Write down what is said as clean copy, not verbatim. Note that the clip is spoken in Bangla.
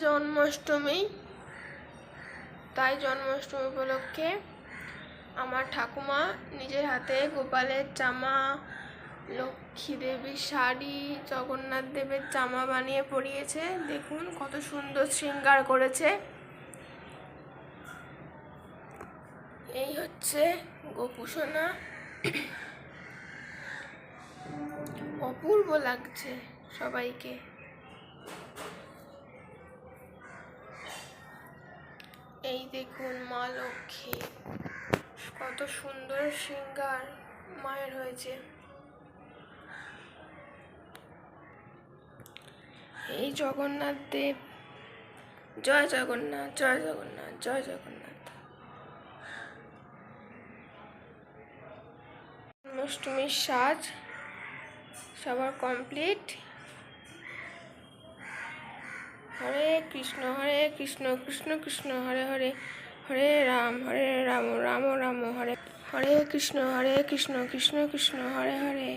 জন্মাষ্টমী, তাই জন্মাষ্টমী উপলক্ষে আমার ঠাকুমা নিজের হাতে গোপালের জামা, লক্ষ্মী দেবীর শাড়ি, জগন্নাথ দেবের জামা বানিয়ে পরিয়েছে। দেখুন কত সুন্দর শৃঙ্গার করেছে। এই হচ্ছে গোপুসোনা, অপূর্ব লাগছে সবাইকে। এই দেখুন মা লক্ষ্মী, কত সুন্দর শৃঙ্গার মায়ের হয়েছে। এই জগন্নাথ দেব, জয় জগন্নাথ, জয় জগন্নাথ, জয় জগন্নাথ। জন্মাষ্টমীর সাজ সবার কমপ্লিট। হরে কৃষ্ণ কৃষ্ণ কৃষ্ণ হরে হরে, হরে রাম রাম রাম রাম, হরে হরে কৃষ্ণ কৃষ্ণ কৃষ্ণ হরে হরে।